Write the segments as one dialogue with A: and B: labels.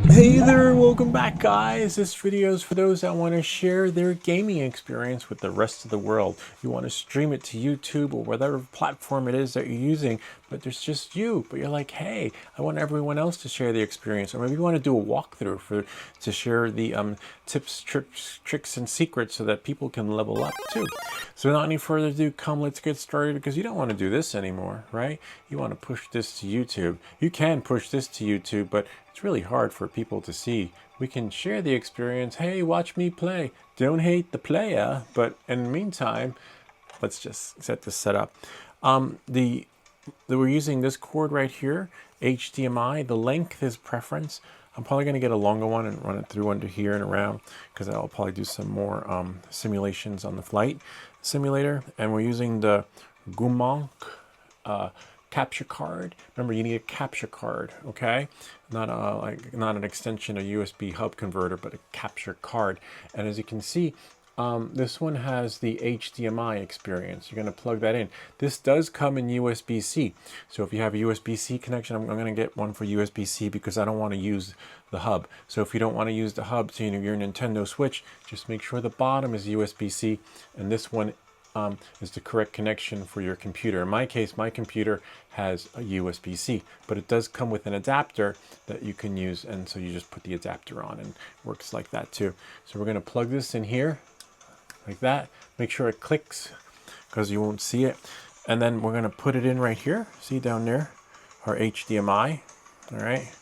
A: Hey there, welcome back guys. This video is for those that want to share their gaming experience with the rest of the world. You want to stream it to YouTube or whatever platform it is that you're using, but there's just you. But you're like, hey, I want everyone else to share the experience. Or maybe you want to do a walkthrough to share the tips, tricks, and secrets so that people can level up too. So without any further ado, let's get started, because you don't want to do this anymore, right? You want to push this to YouTube. You can push this to YouTube, but it's really hard for people to see. We can share the experience. Hey, watch me play. Don't hate the player. But in the meantime, let's just set this set up. We're using this cord right here, HDMI. The length is preference. I'm probably going to get a longer one and run it through under here and around, because I'll probably do some more simulations on the flight simulator. And we're using the Guermok capture card. Remember, you need a capture card, okay? Not an extension, a USB hub converter, but a capture card. And as you can see, this one has the HDMI experience. You're going to plug that in. This does come in USB-C. So if you have a USB-C connection, I'm going to get one for USB-C because I don't want to use the hub. So if you don't want to use the hub to your Nintendo Switch, just make sure the bottom is USB-C, and this one is the correct connection for your computer. In my case, my computer has a USB-C, but it does come with an adapter that you can use, and so you just put the adapter on, and it works like that too. So we're going to plug this in here like that. Make sure it clicks, because you won't see it. And then we're going to put it in right here. See down there, our HDMI. All right,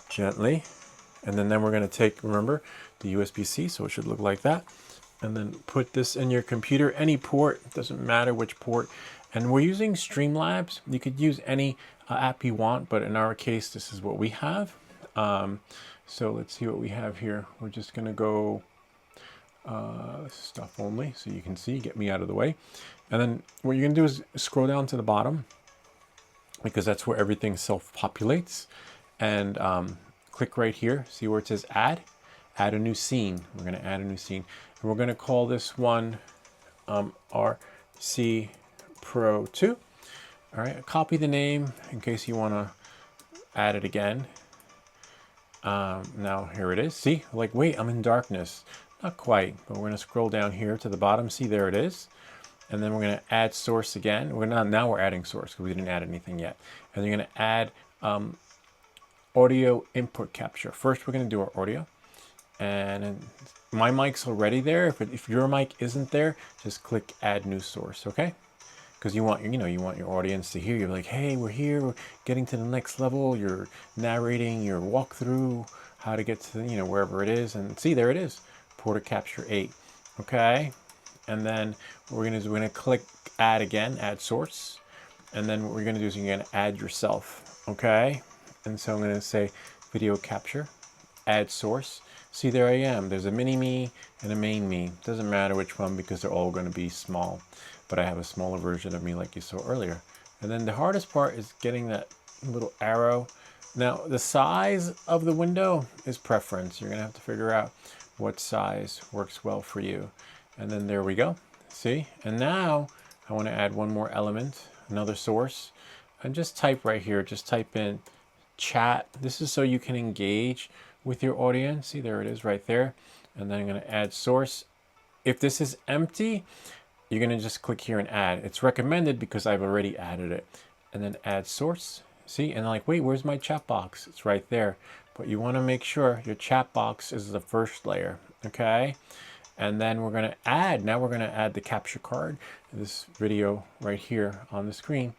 A: gently. And then we're going to take, remember, the USB-C, so it should look like that. And then put this in your computer, any port, doesn't matter which port. And we're using Streamlabs. You could use any app you want, but in our case, this is what we have. So let's see what we have here. We're just gonna go stuff only, so you can see, get me out of the way. And then what you're gonna do is scroll down to the bottom, because that's where everything self-populates. And click right here, see where it says add a new scene. We're gonna add a new scene. And we're going to call this one RC Pro 2. All right, copy the name in case you want to add it again. Now here it is. See, like, wait, I'm in darkness. Not quite, but we're going to scroll down here to the bottom. See, there it is. And then we're going to add source again. Now we're adding source because we didn't add anything yet. And you're going to add audio input capture. First, we're going to do our audio. And my mic's already there. If your mic isn't there, just click add new source, okay? Because you want your audience to hear. You're like, hey, we're here, we're getting to the next level. You're narrating your walkthrough, how to get to wherever it is. And see, there it is, Porter Capture 8, okay? And then what we're gonna do is we're gonna click add again, add source. And then what we're gonna do is you're gonna add yourself, okay? And so I'm gonna say video capture, add source. See, there I am. There's a mini me and a main me. Doesn't matter which one, because they're all going to be small. But I have a smaller version of me like you saw earlier. And then the hardest part is getting that little arrow. Now, the size of the window is preference. You're going to have to figure out what size works well for you. And then there we go. See? And now I want to add one more element, another source. And just type right here. Just type in chat. This is so you can engage with your audience. See, there it is right there. And then I'm going to add source. If this is empty, you're going to just click here and add. It's recommended because I've already added it. And then add source. See, and like, wait, where's my chat box? It's right there. But you want to make sure your chat box is the first layer, okay? And then we're going to add, now we're going to add the capture card. This video right here on the screen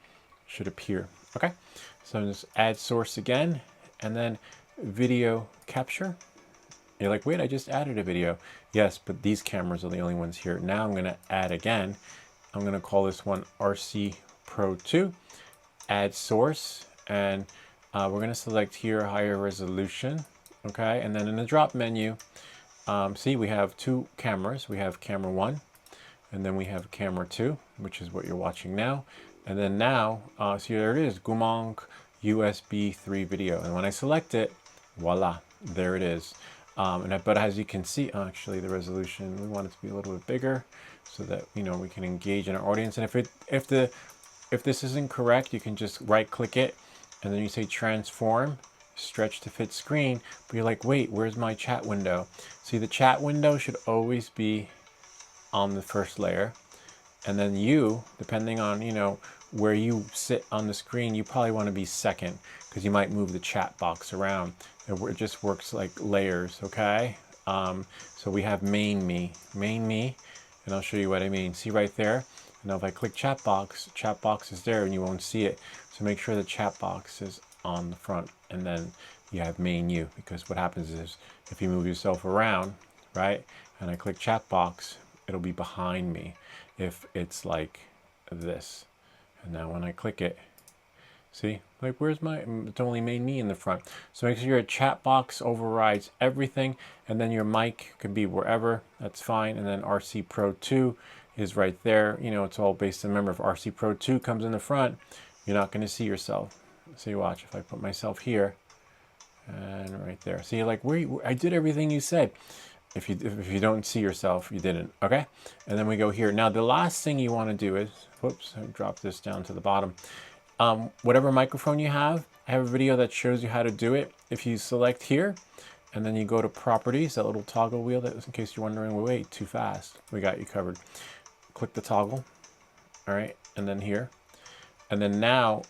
A: should appear, okay? So just add source again, and then video capture. You're like, wait, I just added a video. Yes, but these cameras are the only ones here. Now I'm going to add again. I'm going to call this one RC Pro 2. Add source, and we're going to select here higher resolution. Okay, and then in the drop menu, see, we have two cameras. We have camera 1, and then we have camera 2, which is what you're watching now. And then now, see, there it is, Guermok USB 3 video. And when I select it, voila, there it is. But as you can see, actually the resolution, we want it to be a little bit bigger so that we can engage in our audience. And if this isn't correct, you can just right click it, and then you say transform. stretch to fit screen, but you're like, wait, where's my chat window? See, the chat window should always be on the first layer. And then you, depending on, you know, where you sit on the screen, you probably want to be second because you might move the chat box around. It just works like layers, okay? So we have main me, and I'll show you what I mean. See right there? Now if I click chat box is there and you won't see it. So make sure the chat box is on the front, and then you have main you, because what happens is if you move yourself around, right, and I click chat box, it'll be behind me if it's like this. And now when I click it, see, like where's my, it's only main me in the front. So make sure your chat box overrides everything, and then your mic can be wherever, that's fine. And then RC Pro 2 is right there. You know, it's all based on, remember, if RC Pro 2 comes in the front, you're not going to see yourself. So you watch, if I put myself here and right there. See, like I did everything you said. If you don't see yourself, you didn't, okay? And then we go here. Now the last thing you want to do is, whoops, I dropped this down to the bottom. Whatever microphone you have, I have a video that shows you how to do it. If you select here, and then you go to properties, that little toggle wheel, that in case you're wondering, wait, too fast. We got you covered. Click the toggle, all right? And then here. And then now,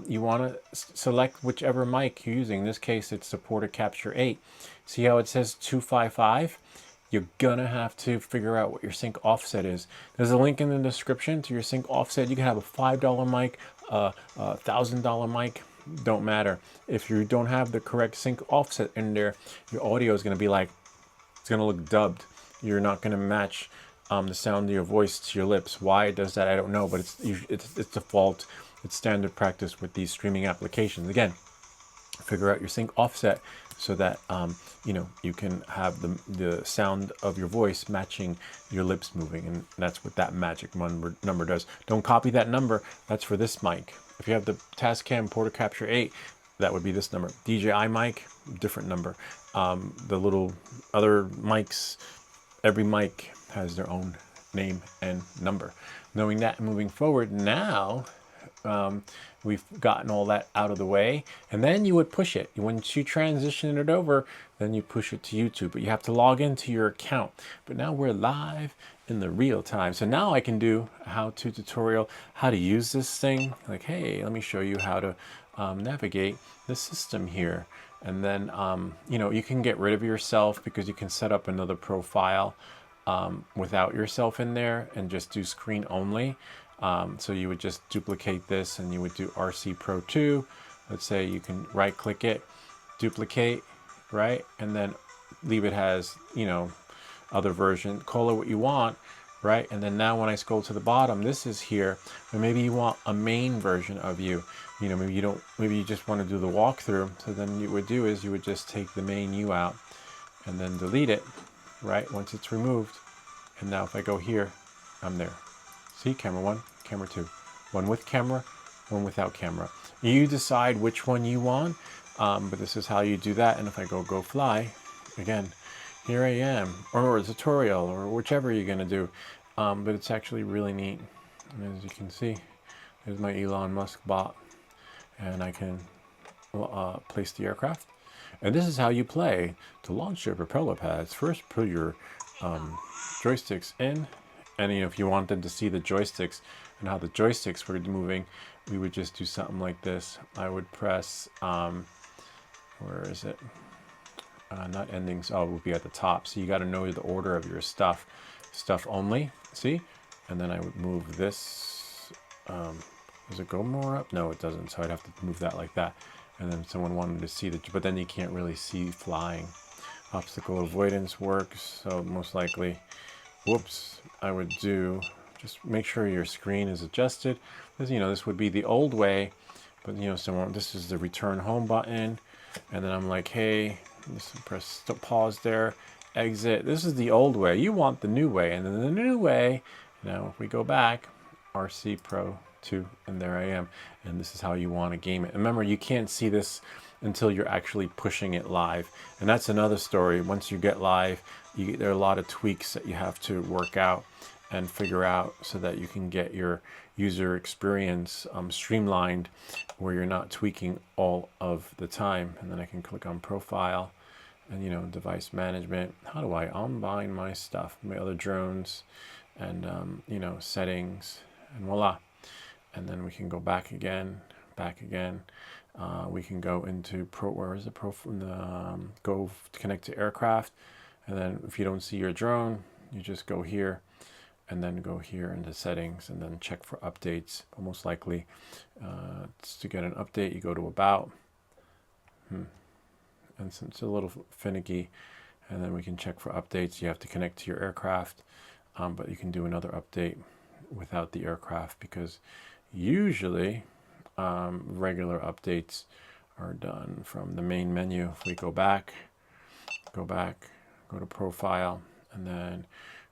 A: you want to select whichever mic you're using. In this case, it's supported Capture 8. See how it says 255? You're gonna have to figure out what your sync offset is. There's a link in the description to your sync offset. You can have a $5 mic, a $1,000 mic, don't matter. If you don't have the correct sync offset in there, your audio is gonna be like, it's gonna look dubbed. You're not gonna match the sound of your voice to your lips. Why it does that, I don't know, but it's default. It's standard practice with these streaming applications. Again, figure out your sync offset so that you know, you can have the sound of your voice matching your lips moving, and that's what that magic number does. Don't copy that number. That's for this mic. If you have the Tascam Porta Capture 8, that would be this number. DJI mic, different number. The little other mics, every mic has their own name and number. Knowing that, moving forward, now we've gotten all that out of the way, and then you would push it. Once you transition it over, then you push it to YouTube, but you have to log into your account. But now we're live in the real time. So now I can do a how-to tutorial, how to use this thing. Like, hey, let me show you how to navigate the system here. And then, you know, you can get rid of yourself because you can set up another profile without yourself in there and just do screen only. So you would just duplicate this and you would do RC Pro 2. Let's say you can right click it, duplicate, right? And then leave it as, you know, other version, call it what you want, right? And then now when I scroll to the bottom, this is here, or maybe you want a main version of you. You know, maybe you don't, maybe you just want to do the walkthrough. So then you would do is you would just take the main you out and then delete it, right? Once it's removed. And now if I go here, I'm there. See, camera 1, camera 2, one with camera, one without camera. You decide which one you want, but this is how you do that. And if I go fly, again, here I am, or a tutorial, or whichever you're gonna do. But it's actually really neat. And as you can see, there's my Elon Musk bot, and I can place the aircraft. And this is how you play. To launch your propeller pads, first put your joysticks in. And you know, if you wanted to see the joysticks and how the joysticks were moving, we would just do something like this. I would press, where is it? Not endings, oh, it would be at the top. So you got to know the order of your stuff only, see? And then I would move this, does it go more up? No, it doesn't, so I'd have to move that like that. And then someone wanted to see but then you can't really see flying. Obstacle avoidance works, so most likely, whoops, I would do, just make sure your screen is adjusted. Because, you know, this would be the old way, but you know, this is the return home button. And then I'm like, hey, just press pause there, exit. This is the old way. You want the new way. And then the new way, now if we go back, RC Pro 2, and there I am. And this is how you want to game it. And remember, you can't see this until you're actually pushing it live. And that's another story. Once you get live, there are a lot of tweaks that you have to work out. and figure out so that you can get your user experience streamlined where you're not tweaking all of the time. And then I can click on profile and, you know, device management. How do I unbind my stuff, my other drones, and, you know, settings, and voila. And then we can go back again. We can go into go to connect to aircraft. And then if you don't see your drone, you just go here and then go here into settings and then check for updates. But most likely to get an update, you go to about. And so it's a little finicky. And then we can check for updates. You have to connect to your aircraft, but you can do another update without the aircraft, because usually regular updates are done from the main menu. If we go back, go to profile, and then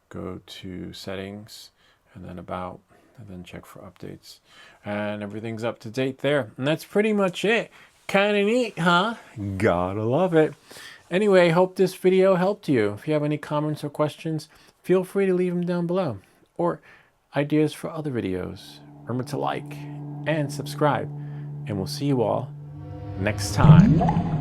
A: go to settings, and then about, and then check for updates, and everything's up to date there. And that's pretty much it. Kind of neat, huh? Gotta love it. Anyway, hope this video helped you. If you have any comments or questions, feel free to leave them down below, or ideas for other videos. Remember to like and subscribe, and we'll see you all next time.